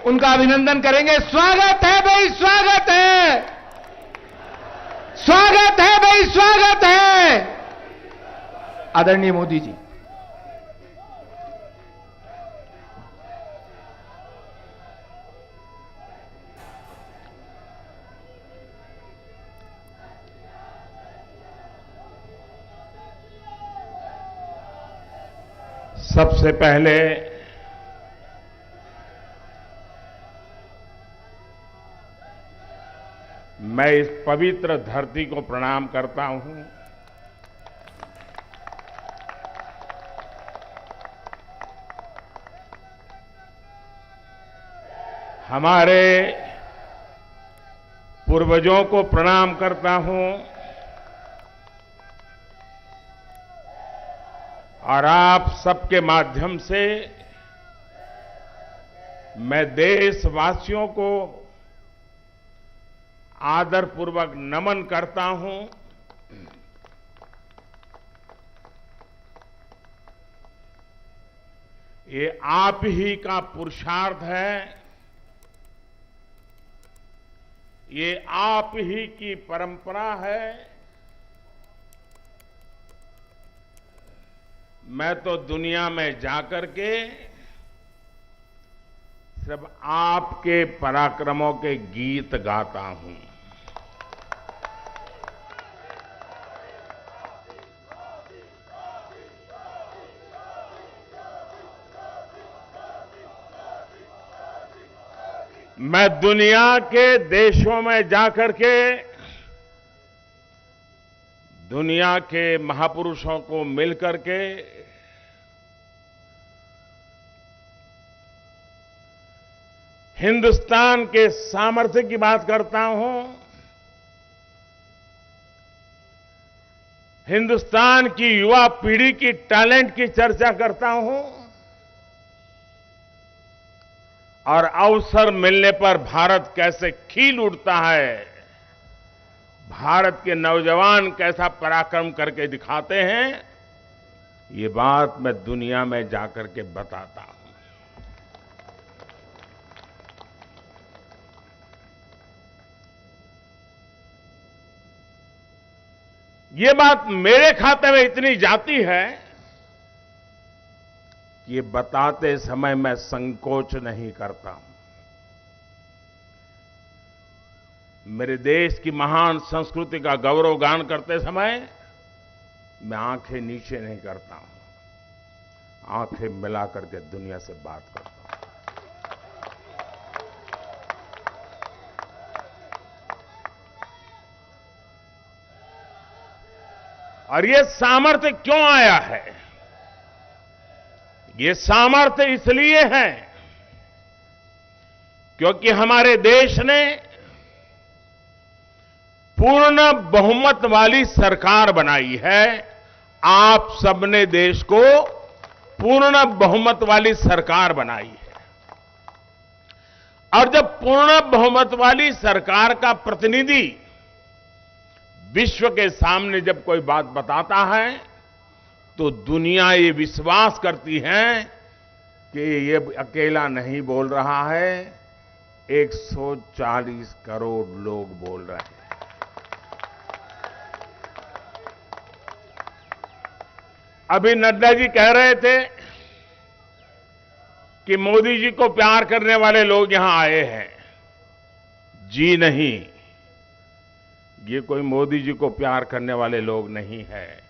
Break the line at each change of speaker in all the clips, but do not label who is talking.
उनका अभिनंदन करेंगे। स्वागत है भाई, स्वागत है, स्वागत है भाई, स्वागत है आदरणीय मोदी जी। सबसे पहले मैं इस पवित्र धरती को प्रणाम करता हूं। हमारे पूर्वजों को प्रणाम करता हूं और आप सबके माध्यम से मैं देशवासियों को आदरपूर्वक नमन करता हूं। ये आप ही का पुरुषार्थ है, ये आप ही की परंपरा है। मैं तो दुनिया में जाकर के सिर्फ आपके पराक्रमों के गीत गाता हूं। मैं दुनिया के देशों में जाकर के दुनिया के महापुरुषों को मिलकर के हिंदुस्तान के सामर्थ्य की बात करता हूं। हिंदुस्तान की युवा पीढ़ी की टैलेंट की चर्चा करता हूं और अवसर मिलने पर भारत कैसे खिल उठता है, भारत के नौजवान कैसा पराक्रम करके दिखाते हैं, ये बात मैं दुनिया में जाकर के बताता हूं। ये बात मेरे खाते में इतनी जाती है कि ये बताते समय मैं संकोच नहीं करता हूं। मेरे देश की महान संस्कृति का गौरवगान करते समय मैं आंखें नीचे नहीं करता हूं, आंखें मिला करके दुनिया से बात करता हूं। और ये सामर्थ्य क्यों आया है? ये सामर्थ्य इसलिए है क्योंकि हमारे देश ने पूर्ण बहुमत वाली सरकार बनाई है। आप सबने देश को पूर्ण बहुमत वाली सरकार बनाई है और जब पूर्ण बहुमत वाली सरकार का प्रतिनिधि विश्व के सामने जब कोई बात बताता है तो दुनिया ये विश्वास करती है कि ये अकेला नहीं बोल रहा है, 140 करोड़ लोग बोल रहे हैं। अभी नड्डा जी कह रहे थे कि मोदी जी को प्यार करने वाले लोग यहां आए हैं। जी नहीं, ये कोई मोदी जी को प्यार करने वाले लोग नहीं है,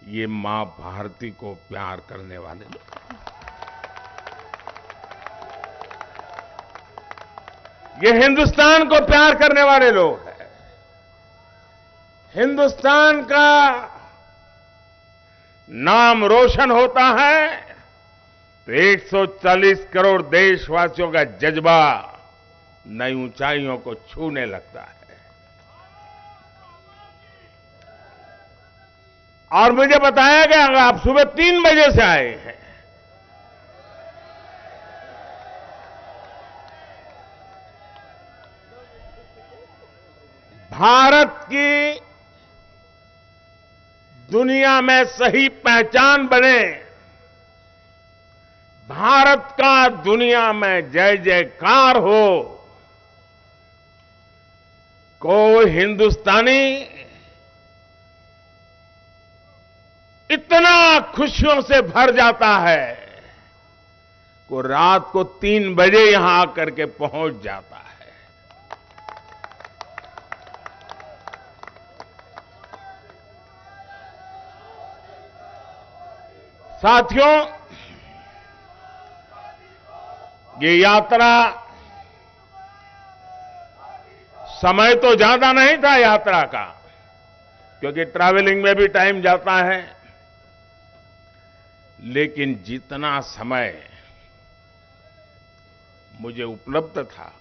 ये मां भारती को प्यार करने वाले लोग। ये हिंदुस्तान को प्यार करने वाले लोग हैं। हिंदुस्तान का नाम रोशन होता है तो 140 करोड़ देशवासियों का जज्बा नई ऊंचाइयों को छूने लगता है। और मुझे बताया गया आप सुबह 3 बजे से आए हैं। भारत की दुनिया में सही पहचान बने, भारत का दुनिया में जय जयकार हो। कोई हिंदुस्तानी इतना खुशियों से भर जाता है को रात को 3 बजे यहां आकर के पहुंच जाता है। साथियों, ये यात्रा समय तो ज्यादा नहीं था यात्रा का, क्योंकि ट्रैवलिंग में भी टाइम जाता है, लेकिन जितना समय मुझे उपलब्ध था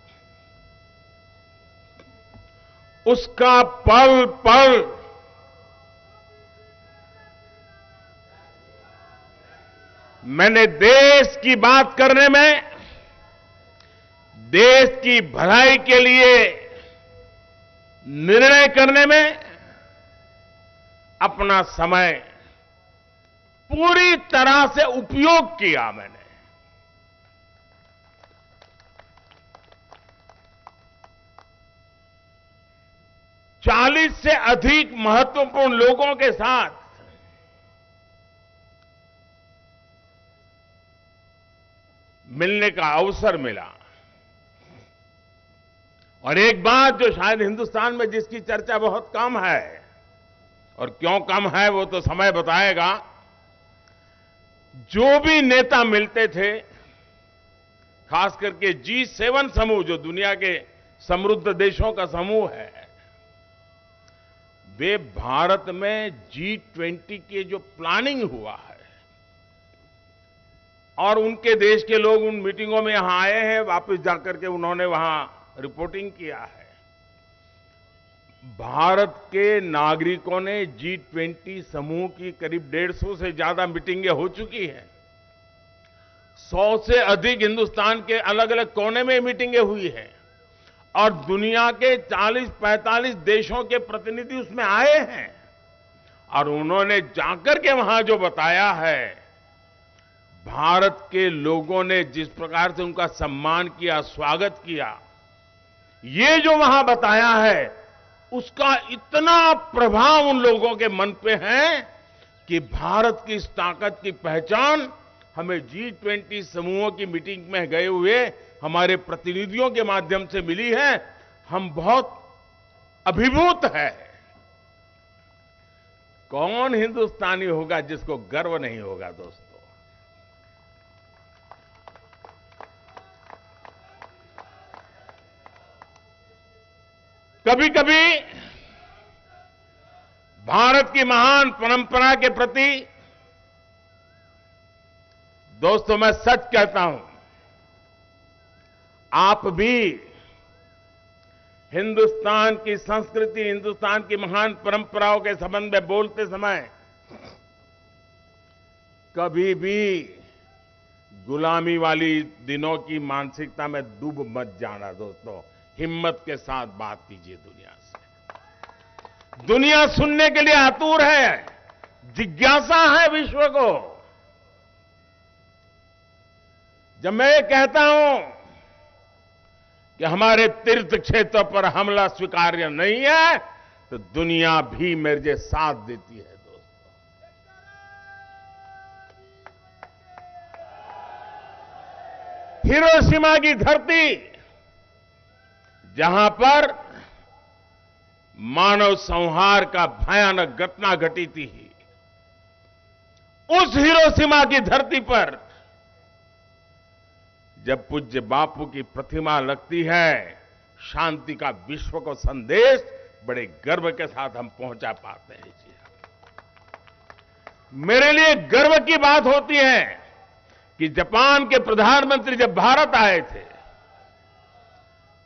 उसका पल पल मैंने देश की बात करने में, देश की भलाई के लिए निर्णय करने में अपना समय पूरी तरह से उपयोग किया मैंने। चालीस से अधिक महत्वपूर्ण लोगों के साथ मिलने का अवसर मिला। और एक बात जो शायद हिंदुस्तान में जिसकी चर्चा बहुत कम है, और क्यों कम है वो तो समय बताएगा, जो भी नेता मिलते थे, खास करके G7 समूह जो दुनिया के समृद्ध देशों का समूह है, वे भारत में G20 के जो प्लानिंग हुआ है, और उनके देश के लोग उन मीटिंगों में यहां आए हैं, वापस जाकर के उन्होंने वहां रिपोर्टिंग किया है। भारत के नागरिकों ने G20 समूह की करीब 150 से ज्यादा मीटिंगें हो चुकी हैं। 100 से अधिक हिंदुस्तान के अलग अलग कोने में मीटिंगें हुई हैं, और दुनिया के 40-45 देशों के प्रतिनिधि उसमें आए हैं। और उन्होंने जाकर के वहां जो बताया है, भारत के लोगों ने जिस प्रकार से उनका सम्मान किया, स्वागत किया, ये जो वहां बताया है, उसका इतना प्रभाव उन लोगों के मन पे है कि भारत की इस ताकत की पहचान हमें G20 समूहों की मीटिंग में गए हुए हमारे प्रतिनिधियों के माध्यम से मिली है। हम बहुत अभिभूत है। कौन हिंदुस्तानी होगा जिसको गर्व नहीं होगा दोस्तों? कभी कभी भारत की महान परंपरा के प्रति दोस्तों मैं सच कहता हूं, आप भी हिंदुस्तान की संस्कृति, हिंदुस्तान की महान परंपराओं के संबंध में बोलते समय कभी भी गुलामी वाली दिनों की मानसिकता में डूब मत जाना दोस्तों। हिम्मत के साथ बात कीजिए दुनिया से। दुनिया सुनने के लिए आतुर है, जिज्ञासा है विश्व को। जब मैं ये कहता हूं कि हमारे तीर्थ क्षेत्र पर हमला स्वीकार्य नहीं है, तो दुनिया भी मेरे साथ देती है दोस्तों। हिरोशिमा की धरती, जहां पर मानव संहार का भयानक घटना घटी थी, उस हिरोशिमा की धरती पर जब पूज्य बापू की प्रतिमा लगती है, शांति का विश्व को संदेश बड़े गर्व के साथ हम पहुंचा पाते हैं। जी, मेरे लिए गर्व की बात होती है कि जापान के प्रधानमंत्री जब भारत आए थे,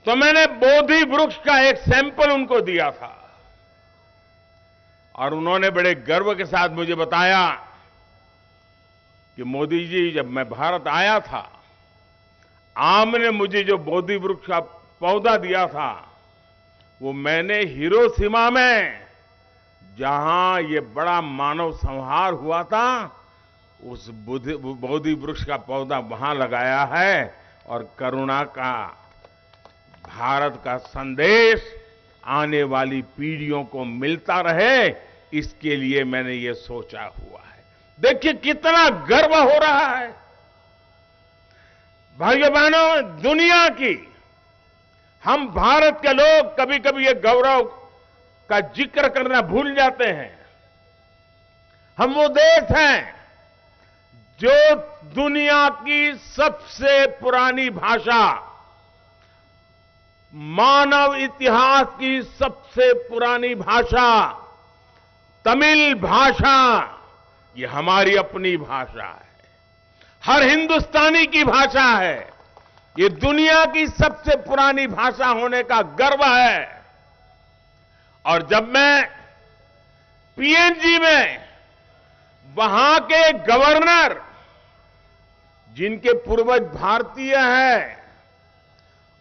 तो मैंने बोधि वृक्ष का एक सैंपल उनको दिया था, और उन्होंने बड़े गर्व के साथ मुझे बताया कि मोदी जी, जब मैं भारत आया था, आपने मुझे जो बोधि वृक्ष का पौधा दिया था, वो मैंने हिरोशिमा में, जहां ये बड़ा मानव संहार हुआ था, उस बोधि वृक्ष का पौधा वहां लगाया है और करुणा का, भारत का संदेश आने वाली पीढ़ियों को मिलता रहे, इसके लिए मैंने ये सोचा हुआ है। देखिए कितना गर्व हो रहा है भाइयों बहनों, दुनिया की, हम भारत के लोग कभी कभी ये गौरव का जिक्र करना भूल जाते हैं। हम वो देश हैं जो दुनिया की सबसे पुरानी भाषा, मानव इतिहास की सबसे पुरानी भाषा तमिल भाषा, ये हमारी अपनी भाषा है, हर हिंदुस्तानी की भाषा है। ये दुनिया की सबसे पुरानी भाषा होने का गर्व है। और जब मैं पीएनजी में वहां के गवर्नर, जिनके पूर्वज भारतीय हैं,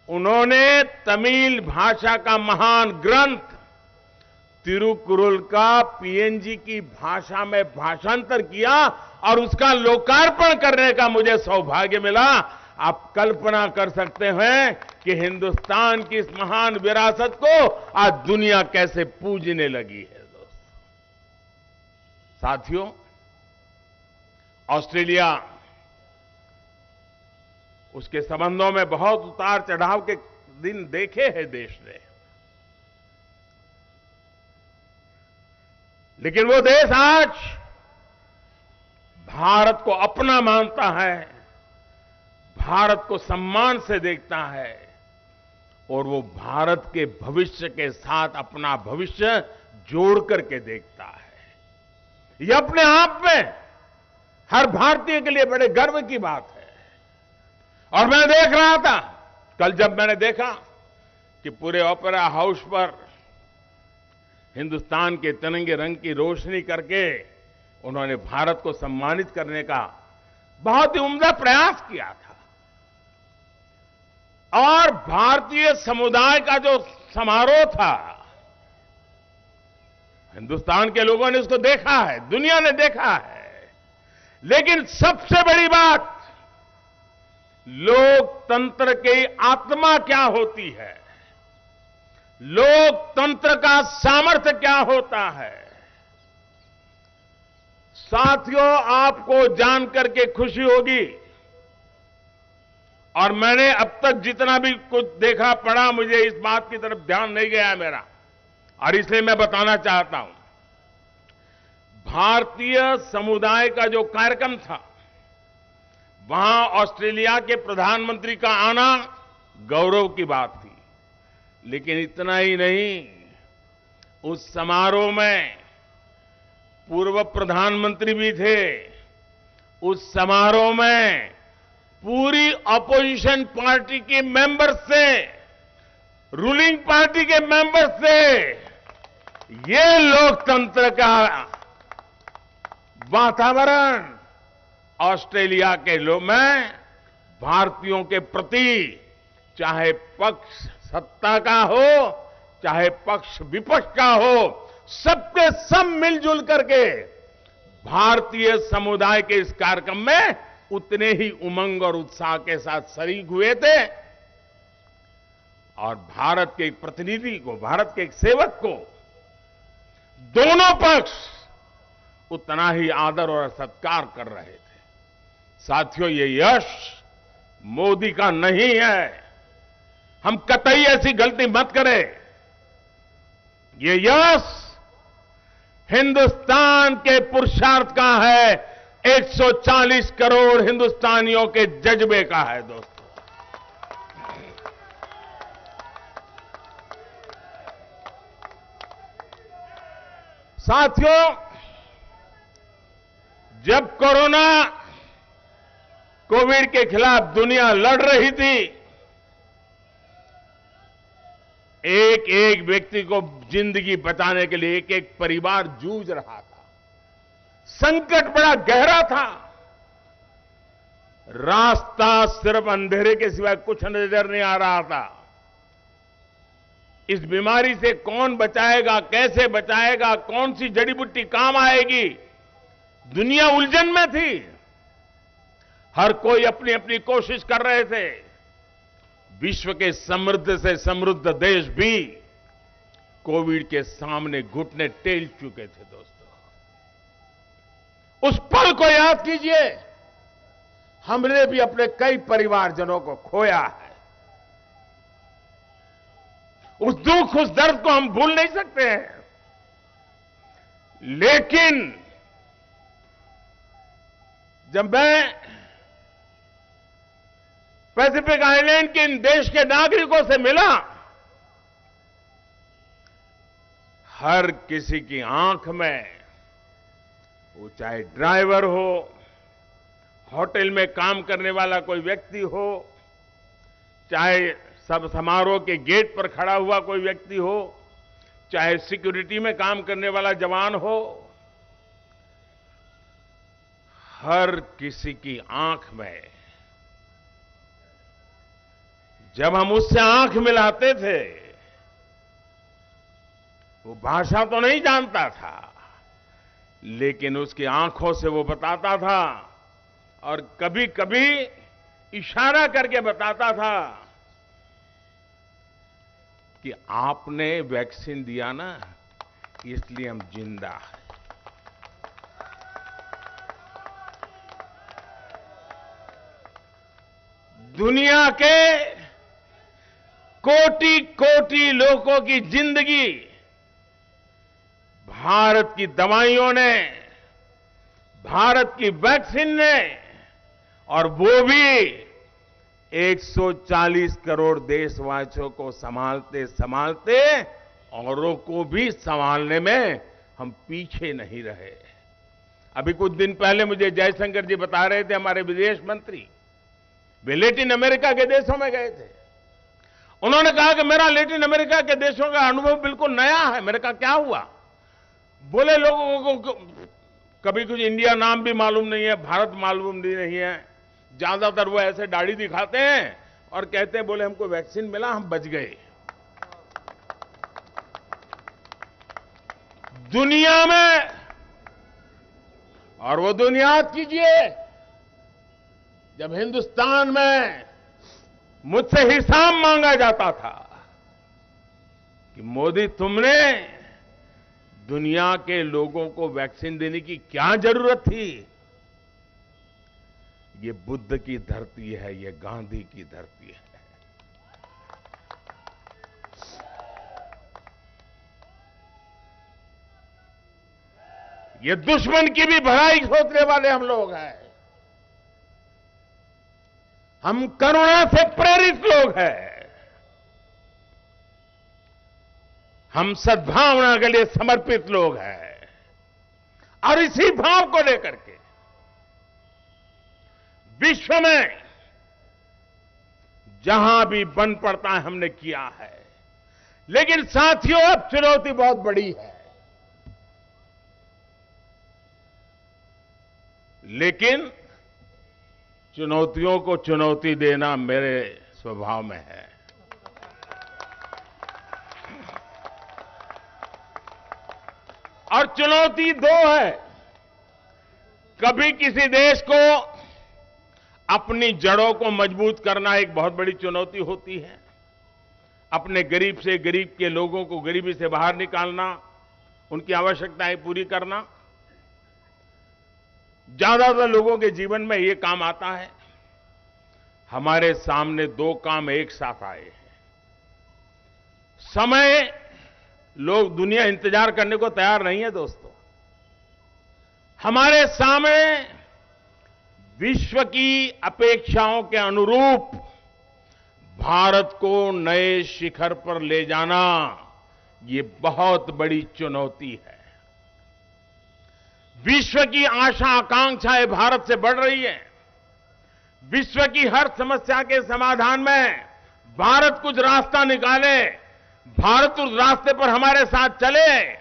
उन्होंने तमिल भाषा का महान ग्रंथ तिरुकुरल का पीएनजी की भाषा में भाषांतर किया और उसका लोकार्पण करने का मुझे सौभाग्य मिला। आप कल्पना कर सकते हैं कि हिंदुस्तान की इस महान विरासत को आज दुनिया कैसे पूजने लगी है। दोस्तों, साथियों, ऑस्ट्रेलिया, उसके संबंधों में बहुत उतार चढ़ाव के दिन देखे हैं देश ने, लेकिन वो देश आज भारत को अपना मानता है, भारत को सम्मान से देखता है और वो भारत के भविष्य के साथ अपना भविष्य जोड़ करके देखता है। ये अपने आप में हर भारतीय के लिए बड़े गर्व की बात है। और मैं देख रहा था कल, जब मैंने देखा कि पूरे ओपेरा हाउस पर हिंदुस्तान के तिरंगे रंग की रोशनी करके उन्होंने भारत को सम्मानित करने का बहुत ही उम्दा प्रयास किया था। और भारतीय समुदाय का जो समारोह था, हिंदुस्तान के लोगों ने उसको देखा है, दुनिया ने देखा है, लेकिन सबसे बड़ी बात, लोकतंत्र की आत्मा क्या होती है, लोकतंत्र का सामर्थ्य क्या होता है। साथियों, आपको जानकर के खुशी होगी, और मैंने अब तक जितना भी कुछ देखा पढ़ा, मुझे इस बात की तरफ ध्यान नहीं गया मेरा, और इसलिए मैं बताना चाहता हूं। भारतीय समुदाय का जो कार्यक्रम था, वहां ऑस्ट्रेलिया के प्रधानमंत्री का आना गौरव की बात थी, लेकिन इतना ही नहीं, उस समारोह में पूर्व प्रधानमंत्री भी थे। उस समारोह में पूरी अपोजिशन पार्टी के मेंबर से, रूलिंग पार्टी के मेंबर से, ये लोकतंत्र का वातावरण ऑस्ट्रेलिया के लोग में भारतीयों के प्रति, चाहे पक्ष सत्ता का हो, चाहे पक्ष विपक्ष का हो, सबके सब मिलजुल करके भारतीय समुदाय के इस कार्यक्रम में उतने ही उमंग और उत्साह के साथ शरीक हुए थे। और भारत के एक प्रतिनिधि को, भारत के एक सेवक को दोनों पक्ष उतना ही आदर और सत्कार कर रहे थे। साथियों, ये यश मोदी का नहीं है, हम कतई ऐसी गलती मत करें। ये यश हिंदुस्तान के पुरुषार्थ का है, 140 करोड़ हिंदुस्तानियों के जज्बे का है। दोस्तों, साथियों, जब कोविड के खिलाफ दुनिया लड़ रही थी, एक एक व्यक्ति को जिंदगी बचाने के लिए एक एक परिवार जूझ रहा था। संकट बड़ा गहरा था, रास्ता सिर्फ अंधेरे के सिवाय कुछ नजर नहीं आ रहा था। इस बीमारी से कौन बचाएगा, कैसे बचाएगा, कौन सी जड़ी बूटी काम आएगी, दुनिया उलझन में थी। हर कोई अपनी अपनी कोशिश कर रहे थे। विश्व के समृद्ध से समृद्ध देश भी कोविड के सामने घुटने टेक चुके थे दोस्तों। उस पल को याद कीजिए, हमने भी अपने कई परिवारजनों को खोया है। उस दुख, उस दर्द को हम भूल नहीं सकते हैं। लेकिन जब मैं पैसिफिक आइलैंड के इन देश के नागरिकों से मिला, हर किसी की आंख में, वो चाहे ड्राइवर हो, होटल में काम करने वाला कोई व्यक्ति हो, चाहे सब समारोह के गेट पर खड़ा हुआ कोई व्यक्ति हो, चाहे सिक्योरिटी में काम करने वाला जवान हो, हर किसी की आंख में, जब हम उससे आंख मिलाते थे, वो भाषा तो नहीं जानता था, लेकिन उसकी आंखों से वो बताता था और कभी कभी इशारा करके बताता था कि आपने वैक्सीन दिया ना, इसलिए हम जिंदा हैं। दुनिया के कोटि कोटि लोगों की जिंदगी भारत की दवाइयों ने, भारत की वैक्सीन ने, और वो भी 140 करोड़ देशवासियों को संभालते संभालते औरों को भी संभालने में हम पीछे नहीं रहे। अभी कुछ दिन पहले मुझे जयशंकर जी बता रहे थे, हमारे विदेश मंत्री, वे लैटिन अमेरिका के देशों में गए थे। उन्होंने कहा कि मेरा लैटिन अमेरिका के देशों का अनुभव बिल्कुल नया है। मैंने कहा क्या हुआ? बोले लोगों को कभी कुछ इंडिया नाम भी मालूम नहीं है, भारत मालूम भी नहीं है। ज्यादातर वो ऐसे दाढ़ी दिखाते हैं और कहते हैं बोले हमको वैक्सीन मिला, हम बच गए। दुनिया में, और वो दुनिया याद कीजिए, जब हिंदुस्तान में मुझसे हिसाब मांगा जाता था कि मोदी तुमने दुनिया के लोगों को वैक्सीन देने की क्या जरूरत थी? ये बुद्ध की धरती है, ये गांधी की धरती है। ये दुश्मन की भी भलाई सोचने वाले हम लोग हैं। हम करुणा से प्रेरित लोग हैं। हम सद्भावना के लिए समर्पित लोग हैं। और इसी भाव को लेकर के विश्व में जहां भी बन पड़ता है हमने किया है। लेकिन साथियों, अब चुनौती बहुत बड़ी है। लेकिन चुनौतियों को चुनौती देना मेरे स्वभाव में है। और चुनौती दो है। कभी किसी देश को अपनी जड़ों को मजबूत करना एक बहुत बड़ी चुनौती होती है। अपने गरीब से गरीब के लोगों को गरीबी से बाहर निकालना, उनकी आवश्यकताएं पूरी करना। ज्यादातर लोगों के जीवन में ये काम आता है। हमारे सामने दो काम एक साथ आए हैं। समय, लोग, दुनिया इंतजार करने को तैयार नहीं है दोस्तों। हमारे सामने विश्व की अपेक्षाओं के अनुरूप भारत को नए शिखर पर ले जाना, ये बहुत बड़ी चुनौती है। विश्व की आशा आकांक्षाएं भारत से बढ़ रही है। विश्व की हर समस्या के समाधान में भारत कुछ रास्ता निकाले, भारत उस रास्ते पर हमारे साथ चले।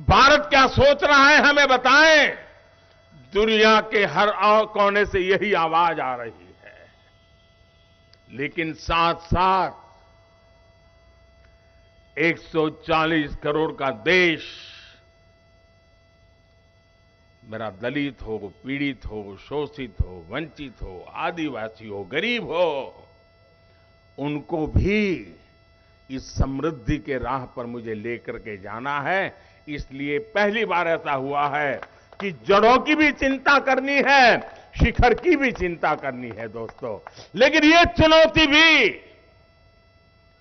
भारत क्या सोच रहा है हमें बताएं। दुनिया के हर कोने से यही आवाज आ रही है। लेकिन साथ साथ 140 करोड़ का देश मेरा दलित हो, पीड़ित हो, शोषित हो, वंचित हो, आदिवासी हो, गरीब हो, उनको भी इस समृद्धि के राह पर मुझे लेकर के जाना है। इसलिए पहली बार ऐसा हुआ है कि जड़ों की भी चिंता करनी है, शिखर की भी चिंता करनी है दोस्तों। लेकिन ये चुनौती भी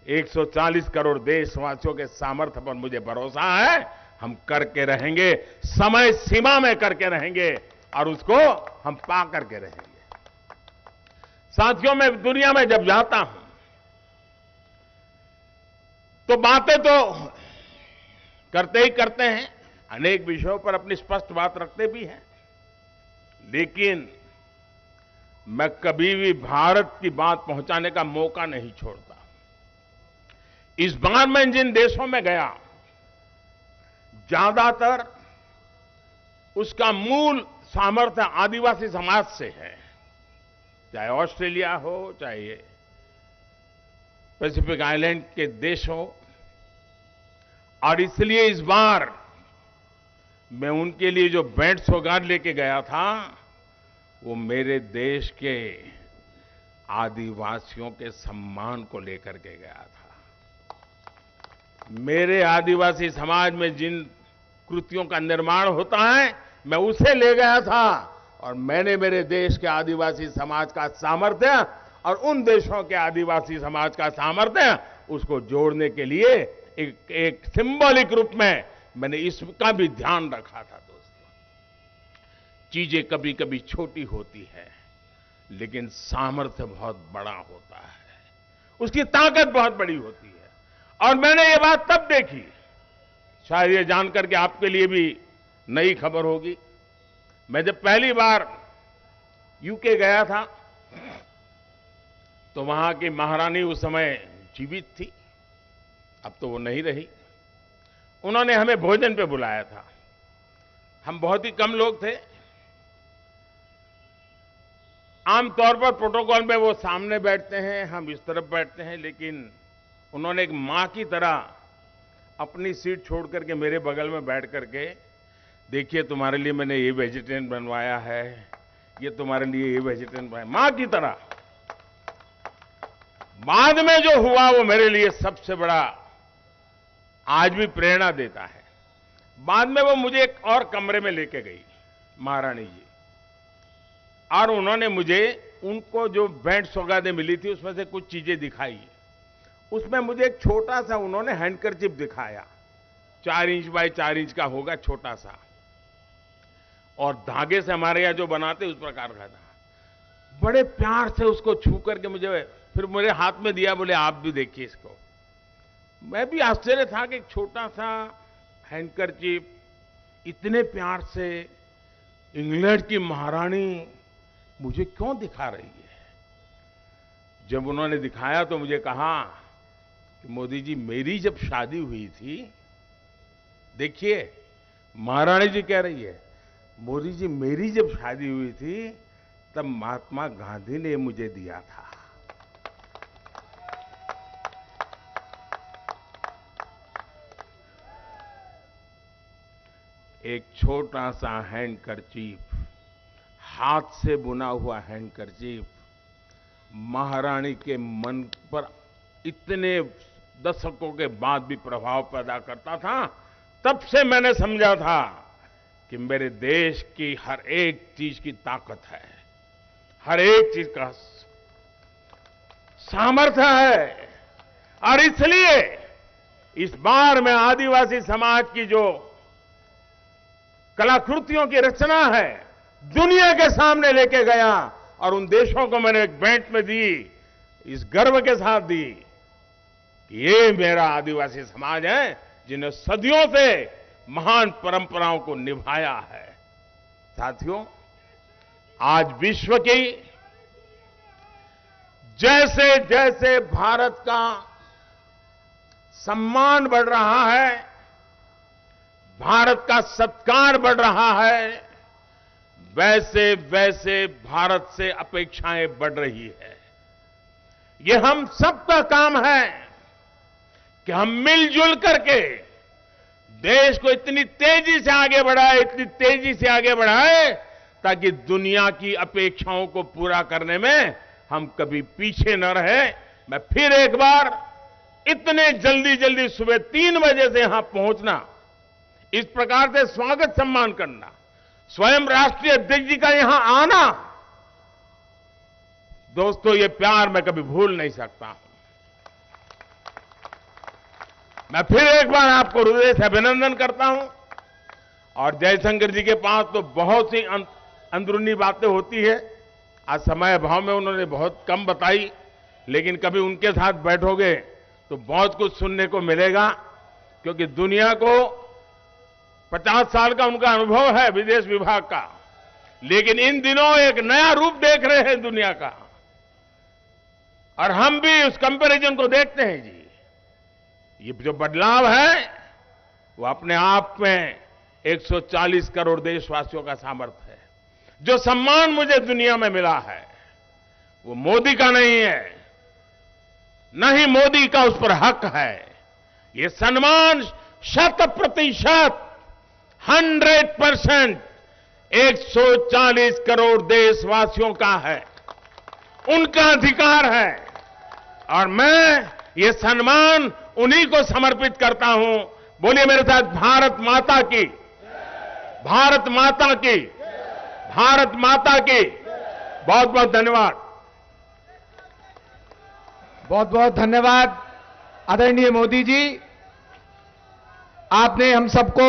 140 करोड़ देशवासियों के सामर्थ्य पर मुझे भरोसा है, हम करके रहेंगे, समय सीमा में करके रहेंगे और उसको हम पा करके रहेंगे। साथियों, मैं दुनिया में जब जाता हूं तो बातें तो करते ही करते हैं, अनेक विषयों पर अपनी स्पष्ट बात रखते भी हैं, लेकिन मैं कभी भी भारत की बात पहुंचाने का मौका नहीं छोड़ता। इस बार मैं जिन देशों में गया, ज्यादातर उसका मूल सामर्थ्य आदिवासी समाज से है, चाहे ऑस्ट्रेलिया हो, चाहे पैसिफिक आइलैंड के देश हो। और इसलिए इस बार मैं उनके लिए जो भेंट सौगात लेके गया था, वो मेरे देश के आदिवासियों के सम्मान को लेकर के गया था। मेरे आदिवासी समाज में जिन कृतियों का निर्माण होता है, मैं उसे ले गया था और मैंने मेरे देश के आदिवासी समाज का सामर्थ्य और उन देशों के आदिवासी समाज का सामर्थ्य, उसको जोड़ने के लिए एक सिंबॉलिक रूप में मैंने इसका भी ध्यान रखा था। दोस्तों, चीजें कभी कभी छोटी होती है, लेकिन सामर्थ्य बहुत बड़ा होता है, उसकी ताकत बहुत बड़ी होती है। और मैंने ये बात तब देखी, शायद ये जानकर के आपके लिए भी नई खबर होगी। मैं जब पहली बार यूके गया था तो वहां की महारानी उस समय जीवित थी, अब तो वो नहीं रही। उन्होंने हमें भोजन पे बुलाया था। हम बहुत ही कम लोग थे। आमतौर पर प्रोटोकॉल में वो सामने बैठते हैं, हम इस तरफ बैठते हैं, लेकिन उन्होंने एक मां की तरह अपनी सीट छोड़ करके मेरे बगल में बैठ करके, देखिए तुम्हारे लिए मैंने ये वेजिटेरियन बनवाया है, ये तुम्हारे लिए ये वेजिटेरियन बनवाया, मां की तरह। बाद में जो हुआ वो मेरे लिए सबसे बड़ा आज भी प्रेरणा देता है। बाद में वो मुझे एक और कमरे में लेके गई महारानी जी, और उन्होंने मुझे उनको जो भेंट सौगातें मिली थी उसमें से कुछ चीजें दिखाई। उसमें मुझे एक छोटा सा उन्होंने हैंडकरचिप दिखाया, 4 इंच बाय 4 इंच का होगा, छोटा सा, और धागे से हमारे यहां जो बनाते उस प्रकार का था। बड़े प्यार से उसको छू करके मुझे फिर मेरे हाथ में दिया, बोले आप भी देखिए इसको। मैं भी आश्चर्य था कि छोटा सा हैंडकरचिप इतने प्यार से इंग्लैंड की महारानी मुझे क्यों दिखा रही है। जब उन्होंने दिखाया तो मुझे कहा कि मोदी जी, मेरी जब शादी हुई थी, देखिए महारानी जी कह रही है, मोदी जी मेरी जब शादी हुई थी तब महात्मा गांधी ने मुझे दिया था। एक छोटा सा हैंडकरचीफ, हाथ से बुना हुआ हैंडकरचीफ, महारानी के मन पर इतने दशकों के बाद भी प्रभाव पैदा करता था। तब से मैंने समझा था कि मेरे देश की हर एक चीज की ताकत है, हर एक चीज का सामर्थ्य है। और इसलिए इस बार मैं आदिवासी समाज की जो कलाकृतियों की रचना है, दुनिया के सामने लेके गया और उन देशों को मैंने एक भेंट में दी, इस गर्व के साथ दी कि ये मेरा आदिवासी समाज है जिन्हें सदियों से महान परंपराओं को निभाया है। साथियों, आज विश्व की जैसे जैसे भारत का सम्मान बढ़ रहा है, भारत का सत्कार बढ़ रहा है, वैसे वैसे भारत से अपेक्षाएं बढ़ रही है। ये हम सबका काम है कि हम मिलजुल करके देश को इतनी तेजी से आगे बढ़ाए, इतनी तेजी से आगे बढ़ाए, ताकि दुनिया की अपेक्षाओं को पूरा करने में हम कभी पीछे न रहे। मैं फिर एक बार इतने जल्दी जल्दी सुबह 3 बजे से यहां पहुंचना, इस प्रकार से स्वागत सम्मान करना, स्वयं राष्ट्रीय अध्यक्ष जी का यहां आना, दोस्तों ये प्यार मैं कभी भूल नहीं सकता हूं। मैं फिर एक बार आपको हृदय से अभिनंदन करता हूं। और जयशंकर जी के पास तो बहुत सी अंदरूनी बातें होती है, आज समय अभाव में उन्होंने बहुत कम बताई, लेकिन कभी उनके साथ बैठोगे तो बहुत कुछ सुनने को मिलेगा, क्योंकि दुनिया को 50 साल का उनका अनुभव है विदेश विभाग का, लेकिन इन दिनों एक नया रूप देख रहे हैं दुनिया का, और हम भी उस कंपैरिजन को देखते हैं जी। ये जो बदलाव है वो अपने आप में 140 करोड़ देशवासियों का सामर्थ्य है। जो सम्मान मुझे दुनिया में मिला है वो मोदी का नहीं है, न ही मोदी का उस पर हक है। ये सम्मान 100%, 100% 140 करोड़ देशवासियों का है, उनका अधिकार है। और मैं ये सम्मान उन्हीं को समर्पित करता हूं। बोलिए मेरे साथ, भारत माता की, भारत माता की, भारत माता की। बहुत बहुत धन्यवाद।
बहुत बहुत धन्यवाद आदरणीय मोदी जी, आपने हम सबको